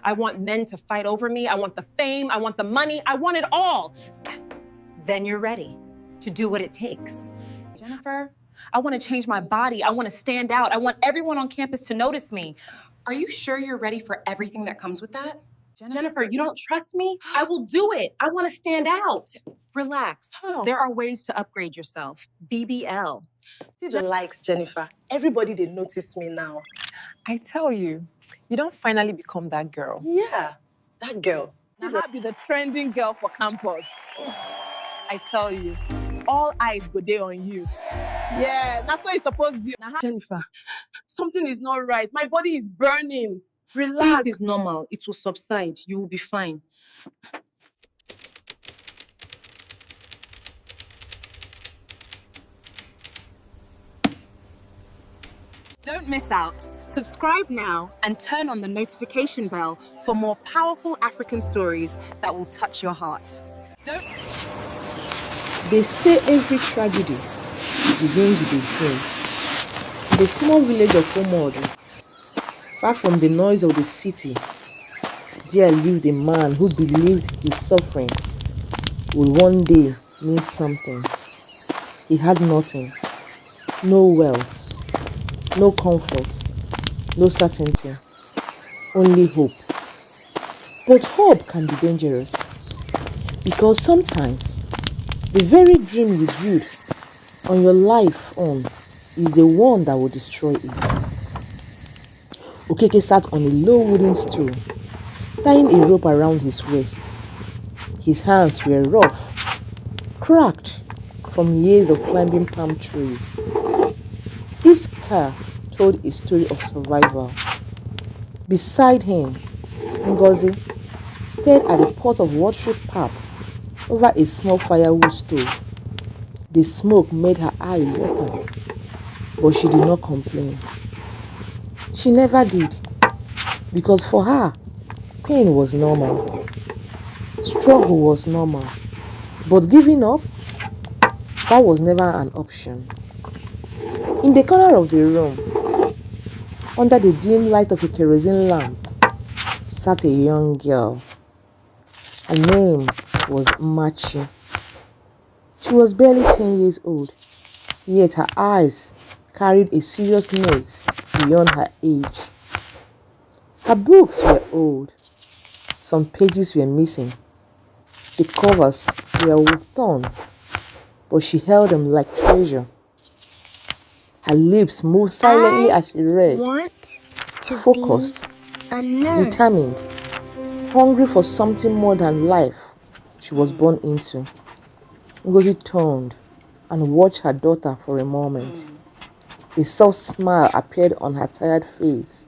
I want men to fight over me. I want the fame. I want the money. I want it all. Then you're ready to do what it takes. Jennifer, I want to change my body. I want to stand out. I want everyone on campus to notice me. Are you sure you're ready for everything that comes with that? Jennifer, you don't trust me? I will do it. I want to stand out. Relax. Oh. There are ways to upgrade yourself. BBL. See the likes, Jennifer. Everybody, they notice me now. I tell you, you don't finally become that girl. Yeah, that girl. Now, I'll be the trending girl for campus. I tell you, all eyes go there on you. Yeah, that's what it's supposed to be. Now, Jennifer, something is not right. My body is burning. Relax. This is normal. It will subside. You will be fine. Don't miss out. Subscribe now and turn on the notification bell for more powerful African stories that will touch your heart. They say every tragedy begins with a dream. In the small village of Omodu, far from the noise of the city, there lived a man who believed his suffering would one day mean something. He had nothing, no wealth, no comfort, no certainty, only hope. But hope can be dangerous because sometimes the very dream you build on your life on is the one that will destroy it. Okeke sat on a low wooden stool, tying a rope around his waist. His hands were rough, cracked from years of climbing palm trees. This car told a story of survival. Beside him, Ngozi stared at a pot of watery pap over a small firewood stove. The smoke made her eye water, but she did not complain. She never did, because for her, pain was normal, struggle was normal, but giving up, that was never an option. In the corner of the room, under the dim light of a kerosene lamp, sat a young girl. Her name was Mmachi. She was barely 10 years old, yet her eyes carried a seriousness beyond her age. Her books were old. Some pages were missing. The covers were torn, but she held them like treasure. Her lips moved silently as she read, focused, determined, hungry for something more than life she was born into. Ngozi turned and watched her daughter for a moment. A soft smile appeared on her tired face.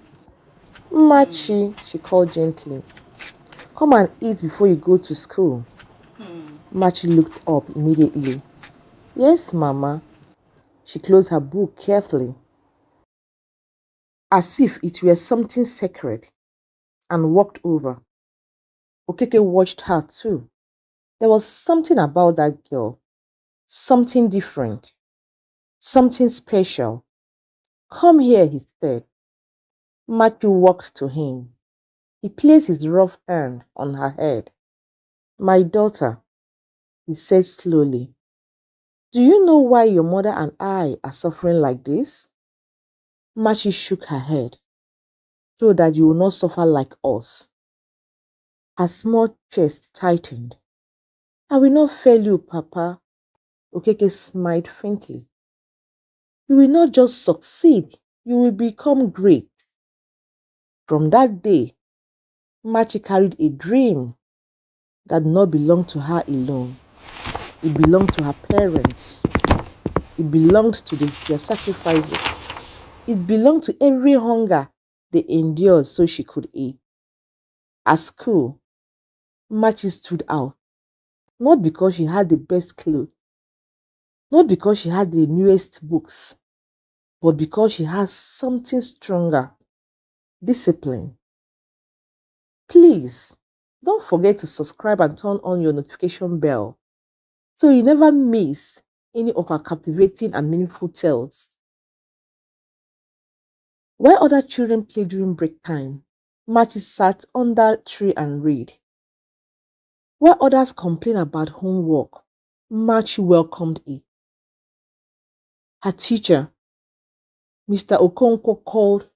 Mmachi, she called gently. Come and eat before you go to school. Mmachi looked up immediately. Yes, Mama. She closed her book carefully, as if it were something sacred, and walked over. Okeke watched her too. There was something about that girl, something different, something special. Come here, he said. Matthew walked to him. He placed his rough hand on her head. My daughter, he said slowly, do you know why your mother and I are suffering like this? Machi shook her head, so that you will not suffer like us. Her small chest tightened. I will not fail you, Papa. Okeke smiled faintly. You will not just succeed, you will become great. From that day, Machi carried a dream that did not belong to her alone. It belonged to her parents. It belonged to their sacrifices. It belonged to every hunger they endured so she could eat. At school, Mmachi stood out, not because she had the best clothes, not because she had the newest books, but because she has something stronger, discipline. Please, don't forget to subscribe and turn on your notification bell so you never miss any of our captivating and meaningful tales. While other children play during break time, Mmachi sat under a tree and read. While others complained about homework, Mmachi welcomed it. Her teacher, Mr. Okonkwo, called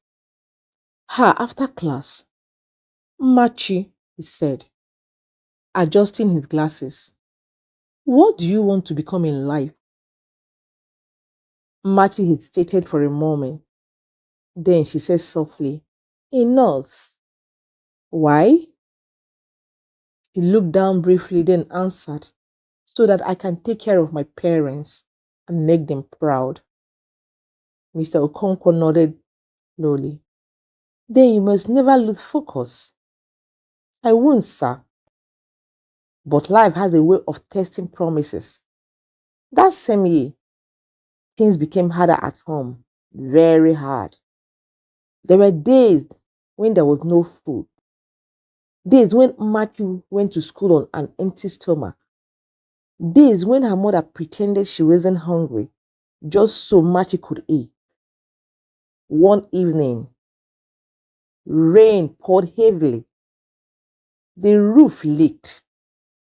her after class. Mmachi, he said, adjusting his glasses. What do you want to become in life? Mmachi hesitated for a moment. Then she said softly, a nurse. Why? He looked down briefly, then answered, so that I can take care of my parents and make them proud. Mr. Okonkwo nodded slowly. Then you must never lose focus. I won't, sir. But life has a way of testing promises. That same year, things became harder at home, very hard. There were days when there was no food, days when Mmachi went to school on an empty stomach, days when her mother pretended she wasn't hungry just so Mmachi could eat. One evening, rain poured heavily. The roof leaked.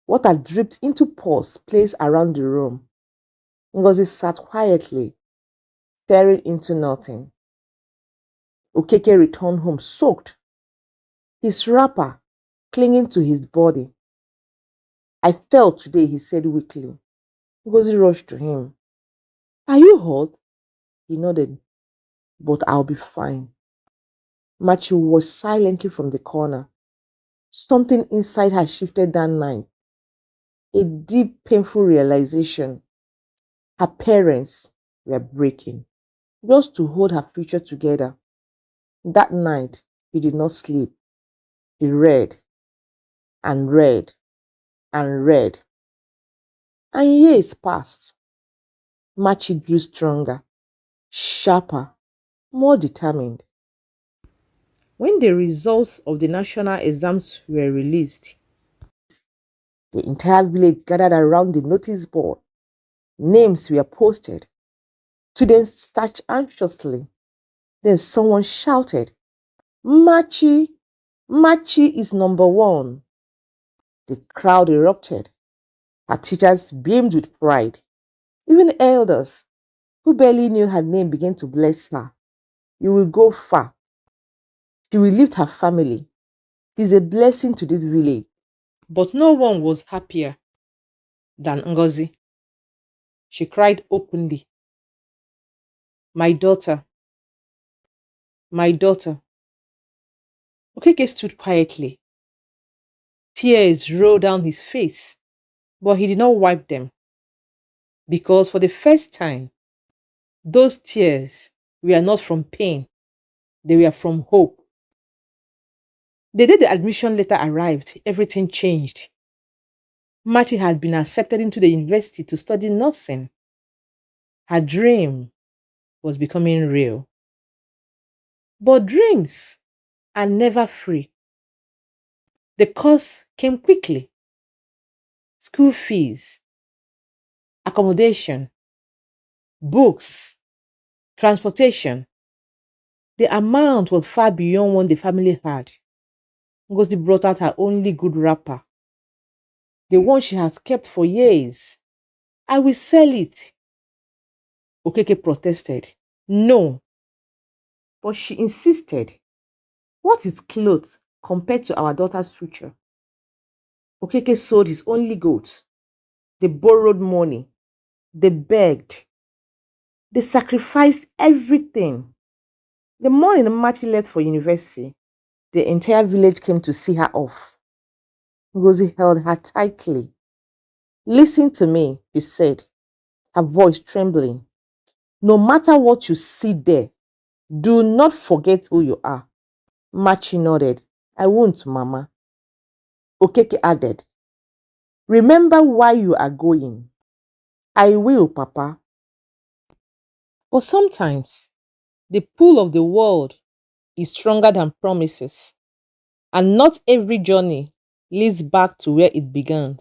Water dripped into pots placed around the room. Ngozi sat quietly, staring into nothing. Okeke returned home soaked, his wrapper clinging to his body. I fell today, he said weakly. Ngozi rushed to him. Are you hot? He nodded. But I'll be fine. Mmachi watched silently from the corner. Something inside her shifted that night. A deep, painful realization. Her parents were breaking, just to hold her future together. That night, he did not sleep. He read and read and read. And years passed. Mmachi grew stronger, sharper, more determined. When the results of the national exams were released, the entire village gathered around the notice board. Names were posted. Students searched anxiously. Then someone shouted, Mmachi! Mmachi is number one. The crowd erupted. Her teachers beamed with pride. Even elders who barely knew her name began to bless her. You will go far. She will lift her family. She's a blessing to this village. But no one was happier than Ngozi. She cried openly. My daughter, my daughter. Okeke stood quietly. Tears rolled down his face, but he did not wipe them. Because for the first time, those tears were not from pain, they were from hope. The day the admission letter arrived, everything changed. Mmachi had been accepted into the university to study nursing. Her dream was becoming real. But dreams are never free. The cost came quickly. School fees, accommodation, books, transportation. The amount was far beyond what the family had. Ngozi brought out her only good wrapper, the one she has kept for years. I will sell it. Okeke protested. No. But she insisted. What is clothes compared to our daughter's future? Okeke sold his only goat. They borrowed money. They begged. They sacrificed everything. The morning Mmachi left for university, the entire village came to see her off. Ngozi held her tightly. Listen to me, she said, her voice trembling. No matter what you see there, do not forget who you are. Mmachi nodded. I won't, Mama. Okeke added. Remember why you are going. I will, Papa. But sometimes, the pull of the world is stronger than promises, and not every journey leads back to where it began.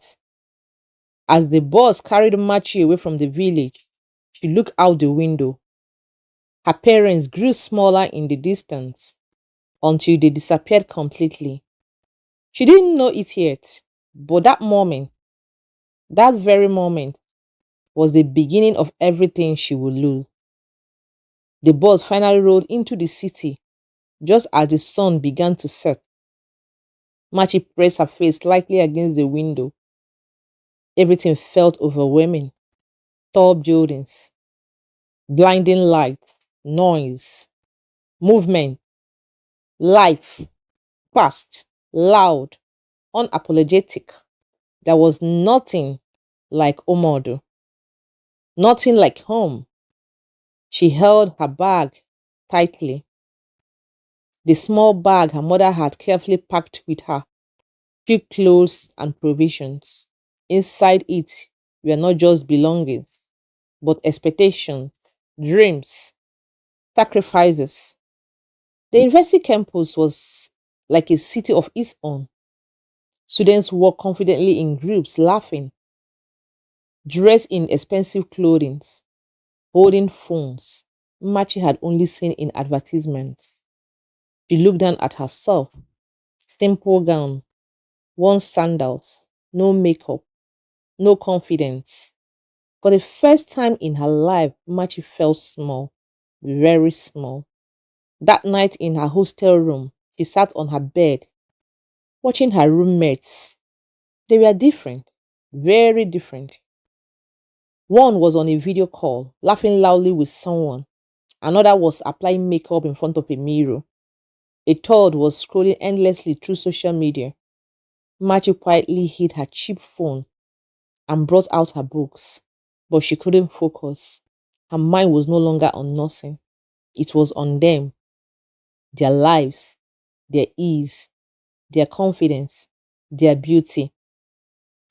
As the bus carried Mmachi away from the village, she looked out the window. Her parents grew smaller in the distance. until they disappeared completely. She didn't know it yet, but that very moment, was the beginning of everything she would lose. The bus finally rolled into the city just as the sun began to set. Machi pressed her face slightly against the window. Everything felt overwhelming. Tall buildings, blinding lights, noise, movement, life, fast, loud, unapologetic. There was nothing like Omodo, nothing like home. She held her bag tightly, the small bag her mother had carefully packed with her few clothes and provisions. Inside it were not just belongings, but expectations, dreams, sacrifices. The university campus was like a city of its own. Students walked confidently in groups, laughing, dressed in expensive clothing, holding phones Machi had only seen in advertisements. She looked down at herself. Simple gown, worn sandals, no makeup, no confidence. For the first time in her life, Machi felt small, very small. That night in her hostel room, she sat on her bed, watching her roommates. They were different, very different. One was on a video call, laughing loudly with someone. Another was applying makeup in front of a mirror. A third was scrolling endlessly through social media. Machi quietly hid her cheap phone and brought out her books, but she couldn't focus. Her mind was no longer on nursing. It was on them, their lives, their ease, their confidence, their beauty.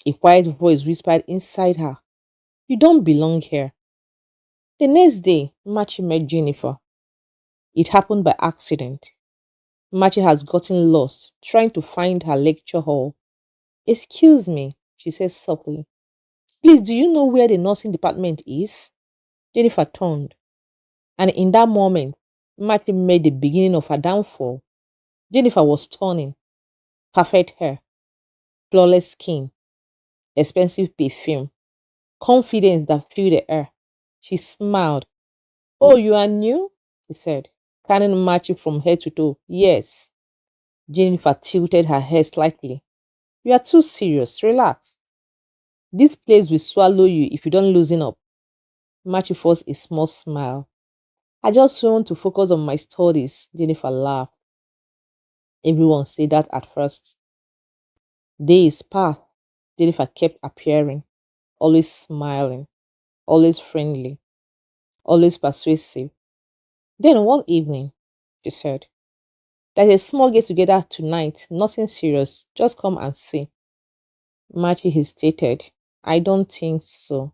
A quiet voice whispered inside her, "You don't belong here." The next day, Machi met Jennifer. It happened by accident. Machi has gotten lost trying to find her lecture hall. "Excuse me," she said softly. "Please, do you know where the nursing department is?" Jennifer turned, and in that moment, Machi made the beginning of her downfall. Jennifer was stunning, perfect hair, flawless skin, expensive perfume, confidence that filled the air. She smiled. "Oh, you are new?" she said, scanning Machi from head to toe. "Yes." Jennifer tilted her head slightly. "You are too serious. Relax. This place will swallow you if you don't loosen up." Machi forced a small smile. "I just want to focus on my studies," Jennifer laughed. Everyone said that at first. Days passed. Jennifer kept appearing, always smiling, always friendly, always persuasive. Then one evening, she said, "There's a small get together tonight, nothing serious, just come and see." Machi hesitated. "I don't think so."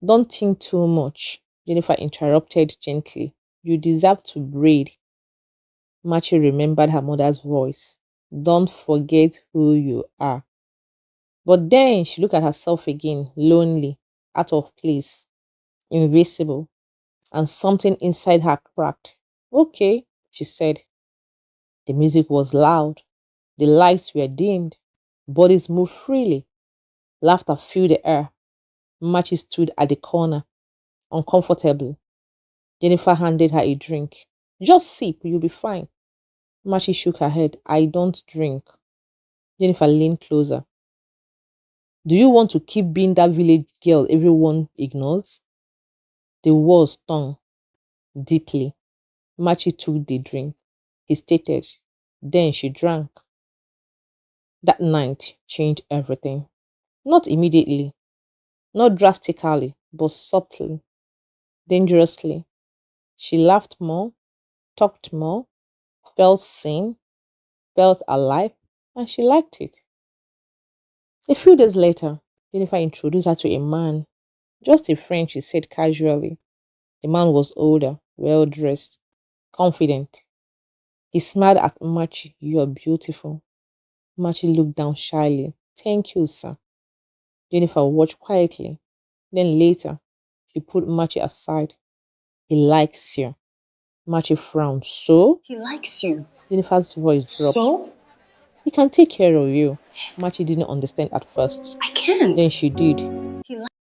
"Don't think too much," Jennifer interrupted gently. "You deserve to breathe." Machi remembered her mother's voice. "Don't forget who you are." But then she looked at herself again, lonely, out of place, invisible, and something inside her cracked. "Okay," she said. The music was loud, the lights were dimmed, bodies moved freely, laughter filled the air. Machi stood at the corner, uncomfortable. Jennifer handed her a drink. "Just sip, you'll be fine." Machi shook her head. "I don't drink." Jennifer leaned closer. "Do you want to keep being that village girl everyone ignores?" The words stung deeply. Machi took the drink. He stated. Then she drank. That night changed everything. Not immediately, not drastically, but subtly, dangerously. She laughed more, talked more, felt seen, felt alive, and she liked it. A few days later, Jennifer introduced her to a man. "Just a friend," she said casually. The man was older, well dressed, confident. He smiled at Machi. "You are beautiful." Machi looked down shyly. "Thank you, sir." Jennifer watched quietly. Then later, she put Machi aside. "He likes you." Mmachi frowned. So? He likes you. Jennifer's voice dropped. So? He can take care of you. Mmachi didn't understand at first. I can't. Then she did.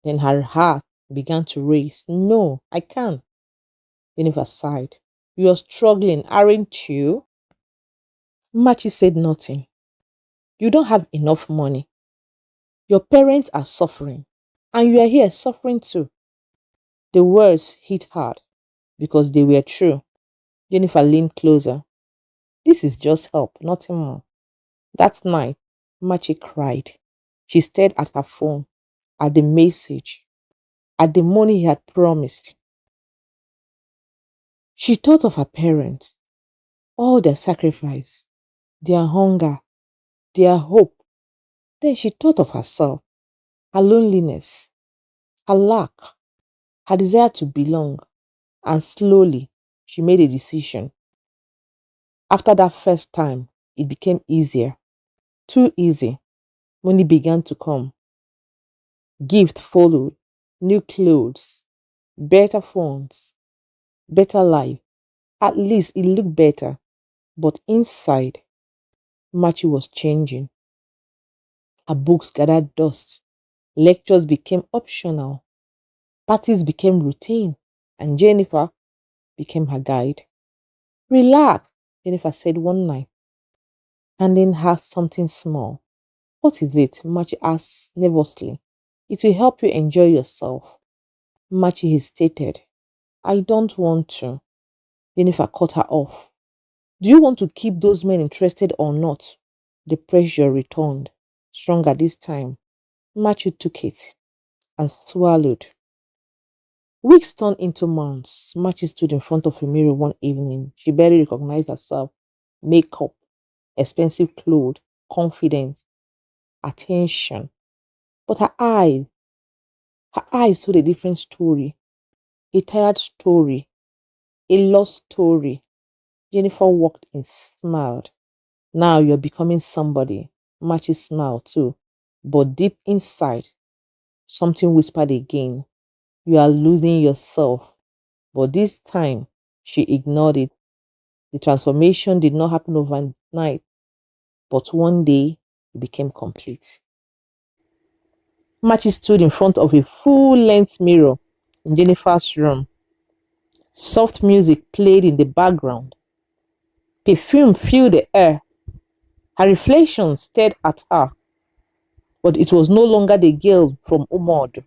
Then her heart began to race. No, I can't. Jennifer sighed. You're struggling, aren't you? Mmachi said nothing. You don't have enough money. Your parents are suffering. And you are here suffering too. The words hit hard because they were true. Jennifer leaned closer. This is just help, nothing more. That night, Mmachi cried. She stared at her phone, at the message, at the money he had promised. She thought of her parents, all their sacrifice, their hunger, their hope. Then she thought of herself, her loneliness, her lack, her desire to belong, and slowly she made a decision. After that first time, it became easier, too easy. Money began to come. Gift followed, new clothes, better phones, better life. At least it looked better, but inside, Mmachi was changing. Her books gathered dust, lectures became optional, parties became routine, and Jennifer became her guide. Relax, Jennifer said one night, handing her something small. What is it? Mmachi asked nervously. It will help you enjoy yourself. Mmachi hesitated. I don't want to. Jennifer cut her off. Do you want to keep those men interested or not? The pressure returned, stronger this time. Mmachi took it and swallowed. Weeks turned into months. Mmachi stood in front of a mirror one evening. She barely recognized herself. Makeup, expensive clothes, confidence, attention. But her eyes told a different story. A tired story. A lost story. Jennifer walked and smiled. Now you're becoming somebody. Mmachi smiled too. But deep inside, something whispered again. You are losing yourself. But this time, she ignored it. The transformation did not happen overnight. But one day, it became complete. Mmachi stood in front of a full-length mirror in Jennifer's room. Soft music played in the background. Perfume filled the air. Her reflection stared at her, but it was no longer the girl from Umod.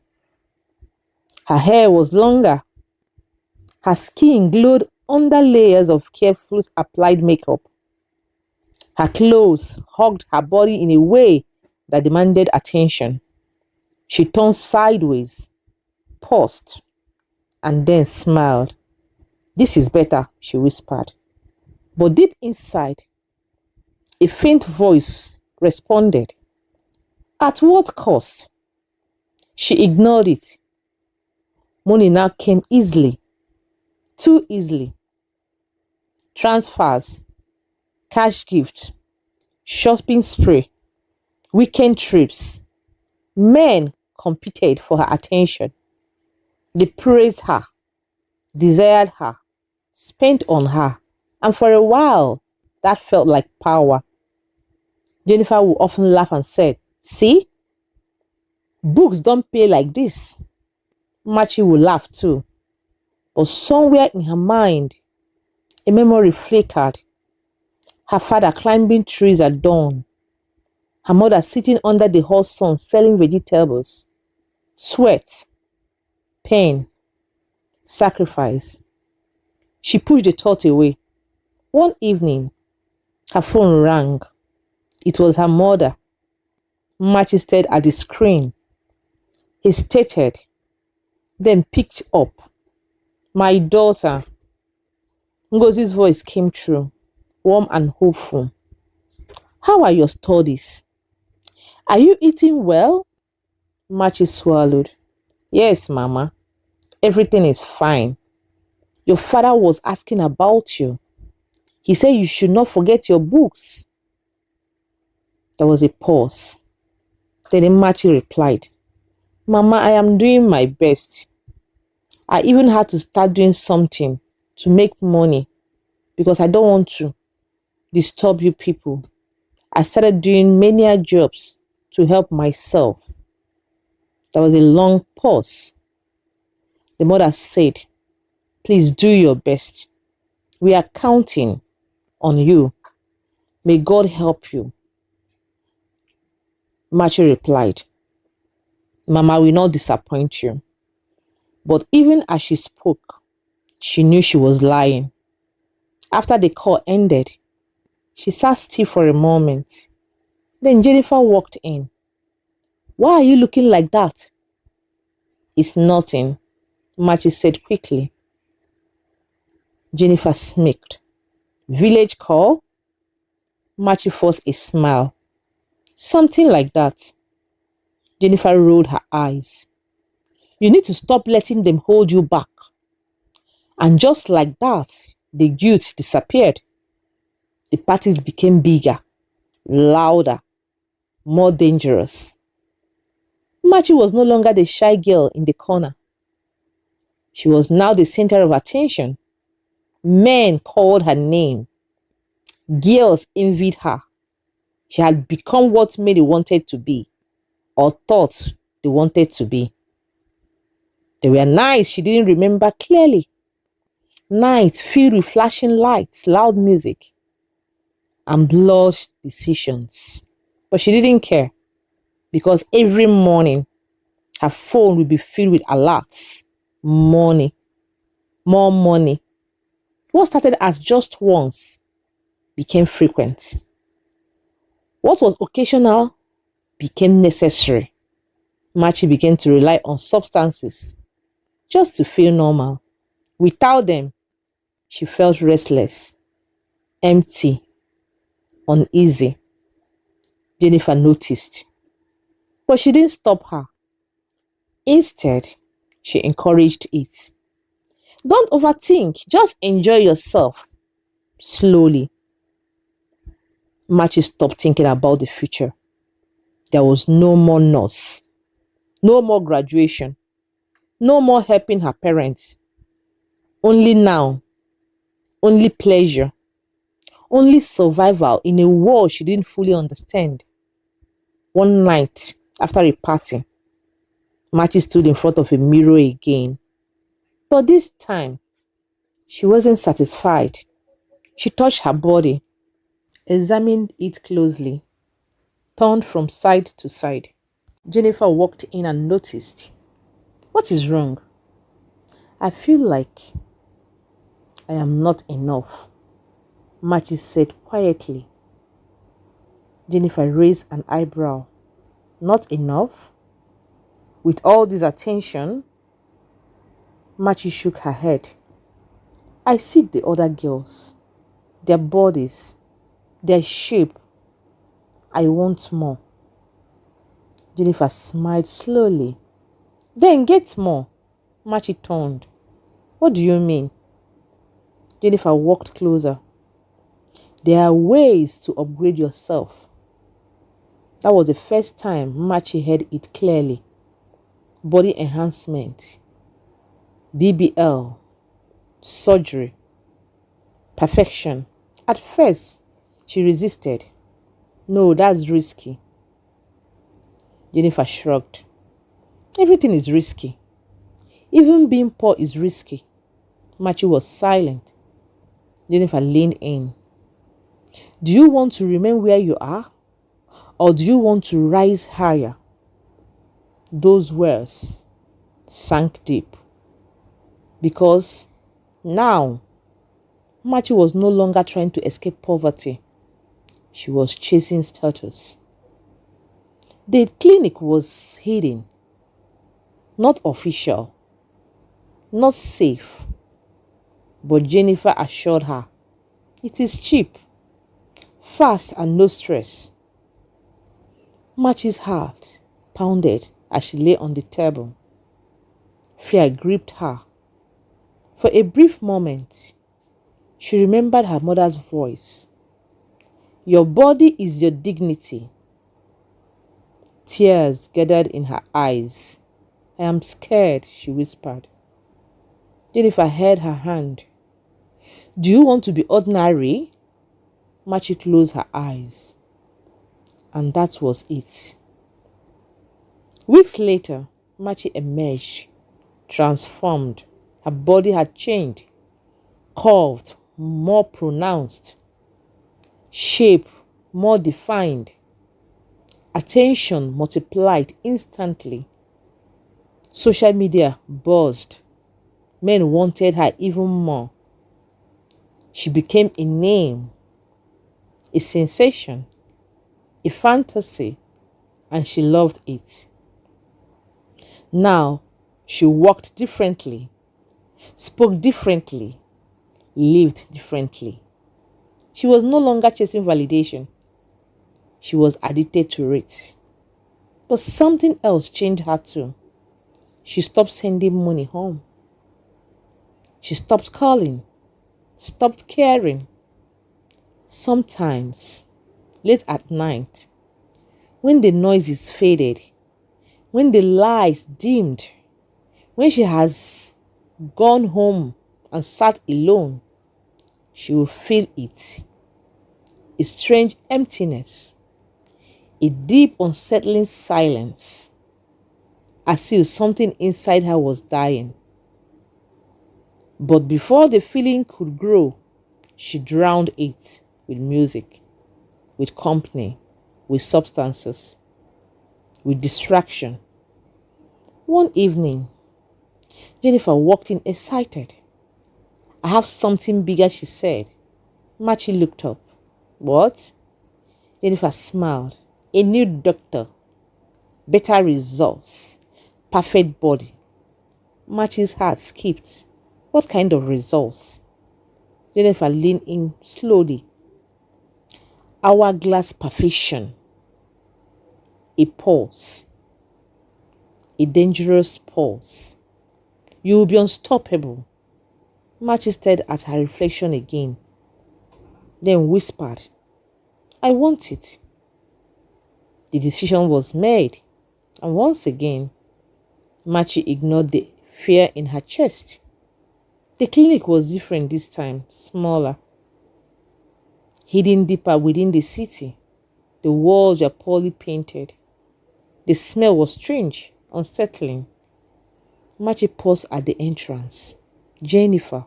Her hair was longer. Her skin glowed under layers of carefully applied makeup. Her clothes hugged her body in a way that demanded attention. She turned sideways, paused, and then smiled. This is better, she whispered. But deep inside, a faint voice responded. At what cost? She ignored it. Money now came easily, too easily. Transfers, cash gifts, shopping spree, weekend trips. Men competed for her attention. They praised her, desired her, spent on her, and for a while, that felt like power. Jennifer would often laugh and said, see, books don't pay like this. Mmachi would laugh too. But somewhere in her mind, a memory flickered. Her father climbing trees at dawn. Her mother sitting under the hot sun selling vegetables. Sweat, pain, sacrifice. She pushed the thought away. One evening, her phone rang. It was her mother. Mmachi stared at the screen, hesitated, then picked up. My daughter. Ngozi's voice came through, warm and hopeful. How are your studies? Are you eating well? Mmachi swallowed. Yes, Mama. Everything is fine. Your father was asking about you. He said you should not forget your books. There was a pause. Then Mmachi replied, Mama, I am doing my best. I even had to start doing something to make money because I don't want to disturb you people. I started doing menial jobs to help myself. There was a long pause. The mother said, please do your best. We are counting on you. May God help you. Mmachi replied, Mama will not disappoint you. But even as she spoke, she knew she was lying. After the call ended, she sat still for a moment. Then Jennifer walked in. Why are you looking like that? It's nothing, Mmachi said quickly. Jennifer smirked. Village call? Mmachi forced a smile. Something like that. Jennifer rolled her eyes. You need to stop letting them hold you back. And just like that, the guilt disappeared. The parties became bigger, louder, more dangerous. Mmachi was no longer the shy girl in the corner. She was now the center of attention. Men called her name. Girls envied her. She had become what many wanted to be, or thought they wanted to be. There were nights she didn't remember clearly. Nights filled with flashing lights, loud music, and blurred decisions. But she didn't care, because every morning her phone would be filled with alerts. Money. More money. What started as just once became frequent. What was occasional became necessary. Mmachi began to rely on substances just to feel normal. Without them, she felt restless, empty, uneasy. Jennifer noticed, but she didn't stop her. Instead, she encouraged it. Don't overthink, just enjoy yourself. Slowly, Mmachi stopped thinking about the future. There was no more nurse, no more graduation, no more helping her parents. Only now, only pleasure, only survival in a world she didn't fully understand. One night, after a party, Mmachi stood in front of a mirror again. But this time, she wasn't satisfied. She touched her body, examined it closely, turned from side to side. Jennifer walked in and noticed. What is wrong? I feel like I am not enough, Mmachi said quietly. Jennifer raised an eyebrow. Not enough? With all this attention? Mmachi shook her head. I see the other girls, their bodies, their shape. I want more. Jennifer smiled slowly. Then get more. Mmachi turned. What do you mean? Jennifer walked closer. There are ways to upgrade yourself. That was the first time Mmachi heard it clearly. Body enhancement, BBL, surgery, perfection. At first, she resisted. No, that's risky. Jennifer shrugged. Everything is risky. Even being poor is risky. Mmachi was silent. Jennifer leaned in. Do you want to remain where you are? Or do you want to rise higher? Those words sank deep. Because now, Mmachi was no longer trying to escape poverty. She was chasing status. The clinic was hidden, not official, not safe. But Jennifer assured her, it is cheap, fast and no stress. Mmachi's heart pounded as she lay on the table. Fear gripped her. For a brief moment, she remembered her mother's voice. Your body is your dignity. Tears gathered in her eyes. I am scared, she whispered. Jennifer held her hand. Do you want to be ordinary? Mmachi closed her eyes. And that was it. Weeks later, Mmachi emerged, transformed. Her body had changed, curved, more pronounced, shape more defined. Attention multiplied instantly. Social media buzzed. Men wanted her even more. She became a name, a sensation, a fantasy, and she loved it. Now, she walked differently, spoke differently, lived differently. She was no longer chasing validation. She was addicted to it. But something else changed her too. She stopped sending money home. She stopped calling, stopped caring. Sometimes, late at night, when the noises faded, when the lights dimmed, when she has gone home and sat alone, she will feel it. A strange emptiness, a deep, unsettling silence, as if something inside her was dying. But before the feeling could grow, she drowned it with music, with company, with substances, with distraction. One evening, Jennifer walked in excited. I have something bigger, she said. Mmachi looked up. What? Jennifer smiled. A new doctor, better results, perfect body. Mmachi's heart skipped. What kind of results? Jennifer leaned in slowly. Hourglass perfection. A pause. A dangerous pause. You will be unstoppable. Mmachi stared at her reflection again, then whispered, I want it. The decision was made, and once again, Mmachi ignored the fear in her chest. The clinic was different this time, smaller, hidden deeper within the city. The walls were poorly painted. The smell was strange, unsettling. Mmachi paused at the entrance. Jennifer,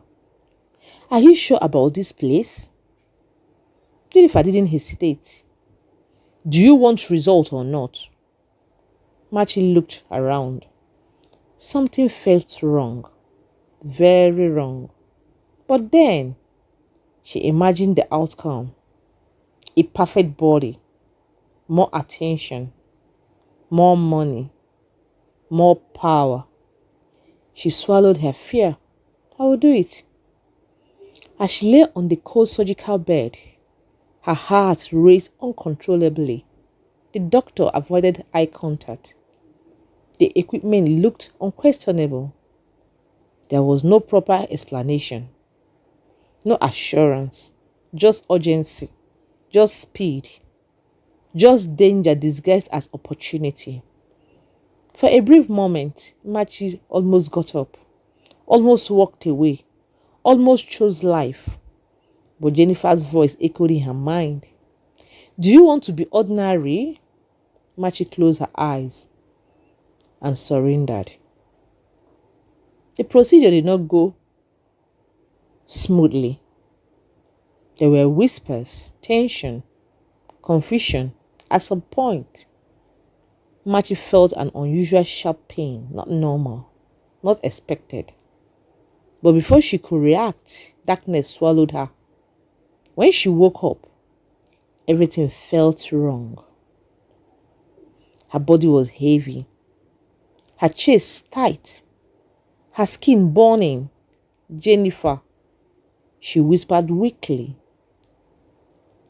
are you sure about this place? Jennifer didn't hesitate. Do you want result or not? Mmachi looked around. Something felt wrong. Very wrong. But then, she imagined the outcome. A perfect body. More attention. More money. More power. She swallowed her fear. I will do it. As she lay on the cold surgical bed, her heart raced uncontrollably. The doctor avoided eye contact. The equipment looked unquestionable. There was no proper explanation. No assurance. Just urgency. Just speed. Just danger disguised as opportunity. For a brief moment, Mmachi almost got up, almost walked away, almost chose life. But Jennifer's voice echoed in her mind. Do you want to be ordinary? Mmachi closed her eyes and surrendered. The procedure did not go smoothly. There were whispers, tension, confusion. At some point, Mmachi felt an unusual sharp pain, not normal, not expected. But before she could react, darkness swallowed her. When she woke up, everything felt wrong. Her body was heavy, her chest tight, her skin burning. Jennifer, she whispered weakly.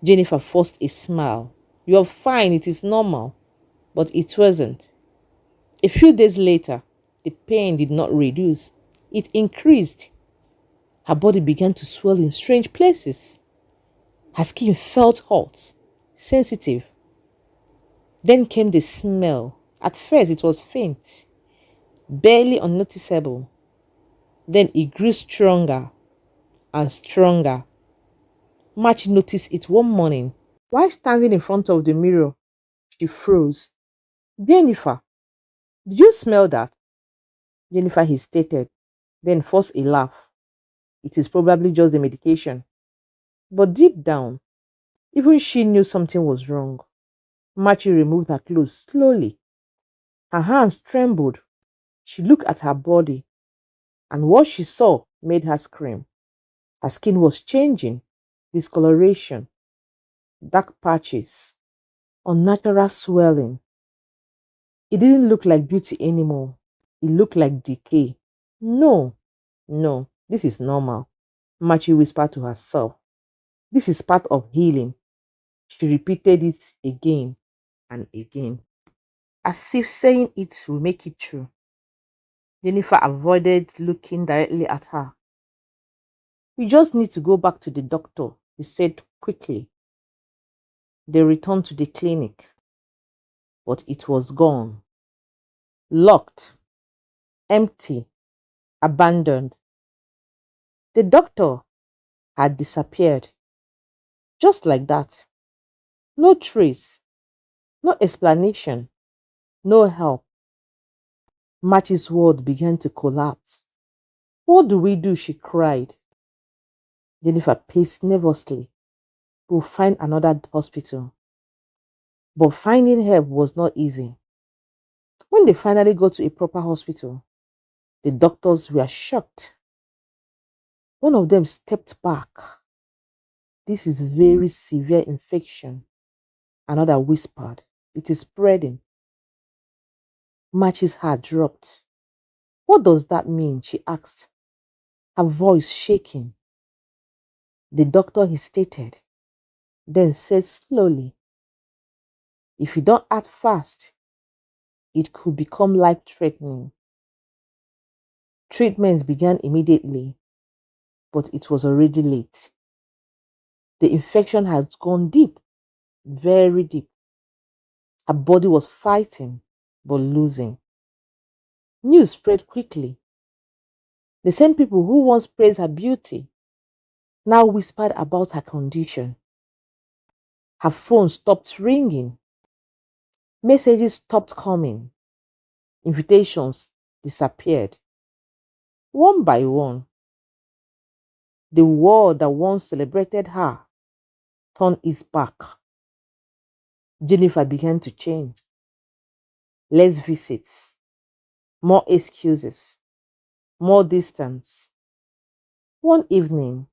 Jennifer forced a smile. You're fine, it is normal. But it wasn't. A few days later, the pain did not reduce. It increased. Her body began to swell in strange places. Her skin felt hot, sensitive. Then came the smell. At first, it was faint, barely unnoticeable. Then it grew stronger, and stronger. Mmachi noticed it one morning. While standing in front of the mirror, she froze. Jennifer, did you smell that? Jennifer hesitated, then forced a laugh. It is probably just the medication. But deep down, even she knew something was wrong. Mmachi removed her clothes slowly. Her hands trembled. She looked at her body, and what she saw made her scream. Her skin was changing, discoloration, dark patches, unnatural swelling. It didn't look like beauty anymore. It looked like decay. No, no, this is normal, Mmachi whispered to herself. This is part of healing. She repeated it again and again, as if saying it will make it true. Jennifer avoided looking directly at her. We just need to go back to the doctor, he said quickly. They returned to the clinic, but it was gone. Locked, empty, abandoned. The doctor had disappeared. Just like that. No trace, no explanation, no help. Mmachi's world began to collapse. What do we do? She cried. Jennifer paced nervously. We'll find another hospital. But finding help was not easy. When they finally got to a proper hospital, the doctors were shocked. One of them stepped back. This is very severe infection. Another whispered, it is spreading. Mmachi's heart dropped. What does that mean? She asked, her voice shaking. The doctor hesitated, then said slowly, if you don't act fast, it could become life-threatening. Treatments began immediately, but it was already late. The infection had gone deep, very deep. Her body was fighting, but losing. News spread quickly. The same people who once praised her beauty now whispered about her condition. Her phone stopped ringing. Messages stopped coming. Invitations disappeared. One by one, the world that once celebrated her turned its back. Jennifer began to change. Less visits, more excuses, more distance. One evening,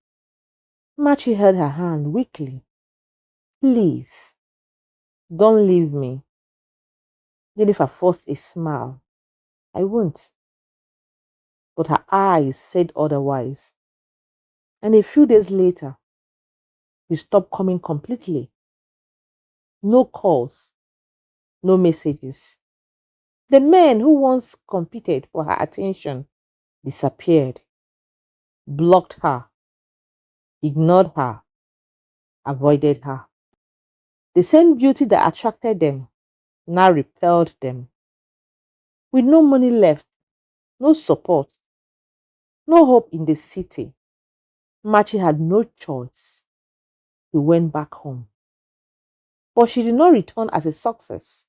Mmachi held her hand weakly. Please, don't leave me. Jennifer forced a smile. I won't. But her eyes said otherwise. And a few days later, he stopped coming completely. No calls, no messages. The men who once competed for her attention disappeared, blocked her, ignored her, avoided her. The same beauty that attracted them now repelled them. With no money left, no support, no hope in the city, Mmachi had no choice. He went back home. But she did not return as a success.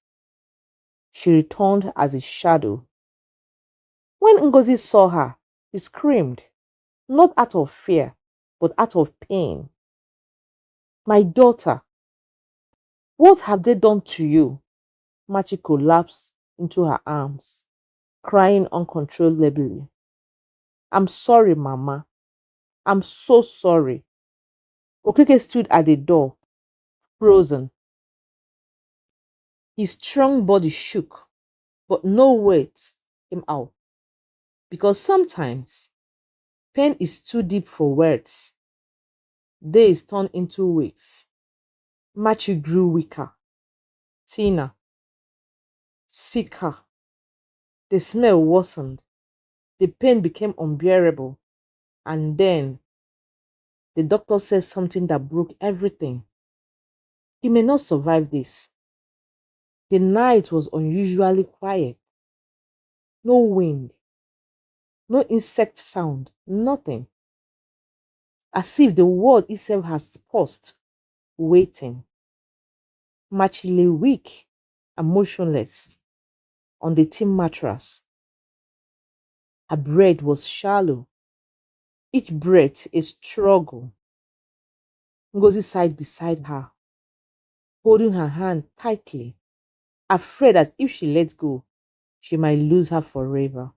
She returned as a shadow. When Ngozi saw her, she screamed, not out of fear, but out of pain. My daughter, what have they done to you? Mmachi collapsed into her arms, crying uncontrollably. I'm sorry, Mama. I'm so sorry. Okeke stood at the door, frozen. His strong body shook, but no words came out. Because sometimes pain is too deep for words. Days turned into weeks. Mmachi grew weaker, thinner, sicker. The smell worsened. The pain became unbearable. And then the doctor said something that broke everything. He may not survive this. The night was unusually quiet. No wind, no insect sound, nothing. as if the world itself has paused, waiting. Mmachi lay weak and motionless on the thin mattress. Her breath was shallow, each breath a struggle. Ngozi sighed beside her, holding her hand tightly, afraid that if she let go, she might lose her forever.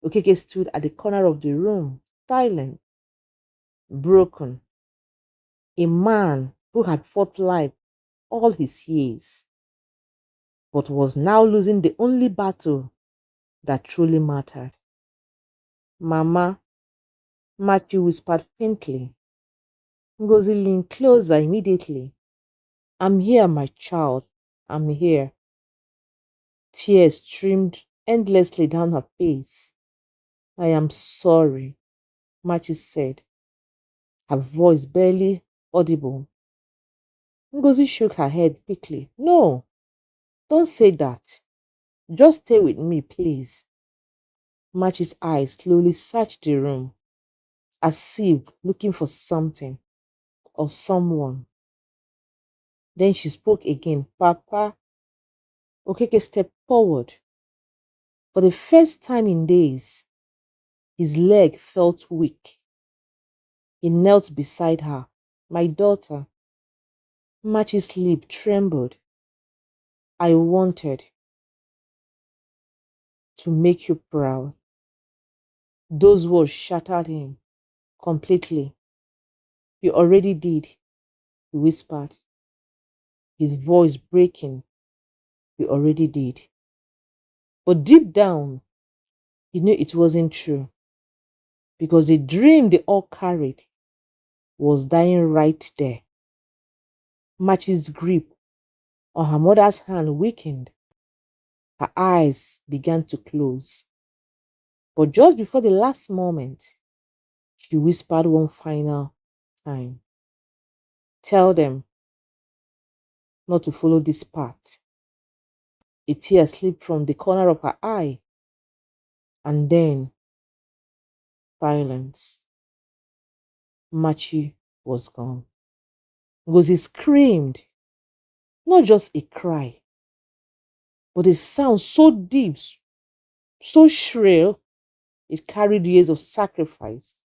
Okeke stood at the corner of the room, silent, broken. A man who had fought life all his years, but was now losing the only battle that truly mattered. Mama, Matthew whispered faintly. Ngozi leaned closer immediately. I'm here, my child. I'm here. Tears streamed endlessly down her face. I am sorry, Machi said, her voice barely audible. Ngozi shook her head quickly. No, don't say that. Just stay with me, please. Machi's eyes slowly searched the room, as if looking for something or someone. Then she spoke again. Papa. Okeke stepped forward. For the first time in days, his leg felt weak. He knelt beside her. My daughter. Machi's lip trembled. I wanted to make you proud. Those words shattered him completely. You already did, he whispered, his voice breaking. You already did. But deep down, he knew it wasn't true, because the dream they all carried was dying right there. Machi's grip on her mother's hand weakened. Her eyes began to close. But just before the last moment, she whispered one final time. Tell them not to follow this path. A tear slipped from the corner of her eye, and then silence. Mmachi was gone. Ngozi screamed, not just a cry, but a sound so deep, so shrill, it carried years of sacrifice,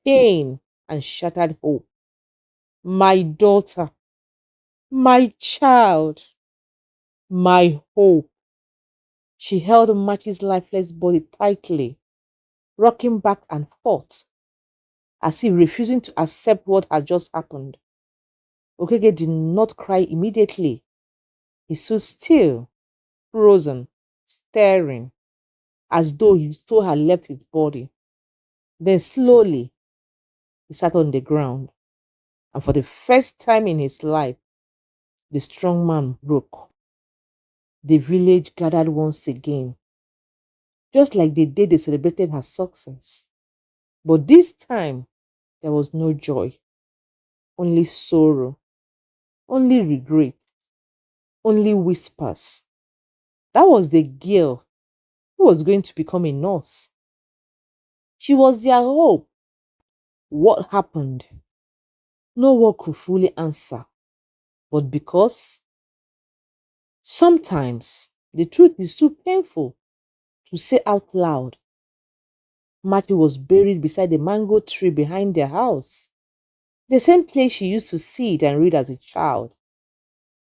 pain, and shattered hope. My daughter, my child, my hope. She held Mmachi's lifeless body tightly, rocking back and forth, as if refusing to accept what had just happened. Okeke did not cry immediately. He stood still, frozen, staring, as though his soul had left his body. Then slowly, he sat on the ground, and for the first time in his life, the strong man broke. The village gathered once again, just like the day they celebrated her success. But this time, there was no joy, only sorrow, only regret, only whispers. That was the girl who was going to become a nurse. She was their hope. What happened? No one could fully answer. But because sometimes the truth is too painful to say out loud, Matthew was buried beside the mango tree behind their house. The same place she used to sit and read as a child.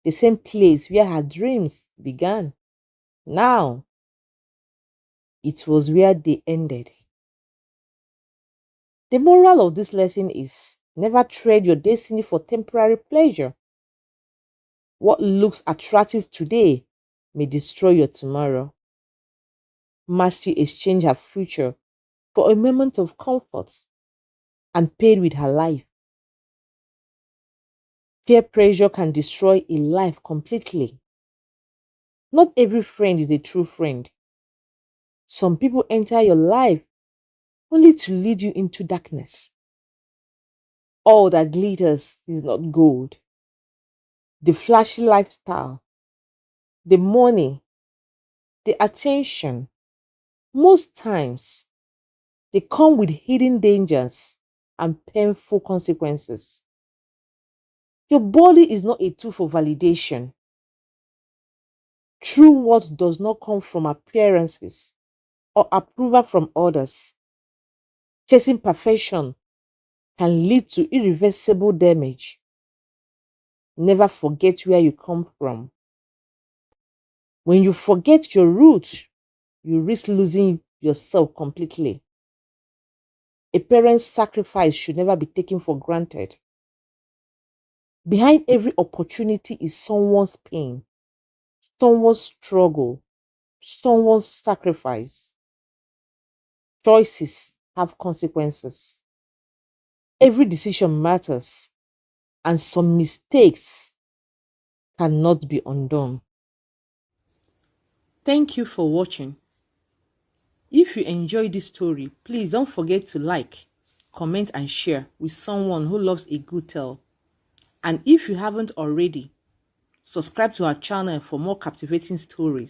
The same place where her dreams began. Now, it was where they ended. The moral of this lesson is never trade your destiny for temporary pleasure. What looks attractive today may destroy your tomorrow. Mmachi exchanged her future for a moment of comfort and paid with her life. Peer pressure can destroy a life completely. Not every friend is a true friend. Some people enter your life only to lead you into darkness. All that glitters is not gold. The flashy lifestyle, the money, the attention, most times they come with hidden dangers and painful consequences. Your body is not a tool for validation. True worth does not come from appearances or approval from others. Chasing perfection can lead to irreversible damage. Never forget where you come from. When you forget your roots, you risk losing yourself completely. A parent's sacrifice should never be taken for granted. Behind every opportunity is someone's pain, someone's struggle, someone's sacrifice. Choices have consequences. Every decision matters, and some mistakes cannot be undone. Thank you for watching. If you enjoyed this story, please don't forget to like, comment, and share with someone who loves a good tale. And if you haven't already, subscribe to our channel for more captivating stories.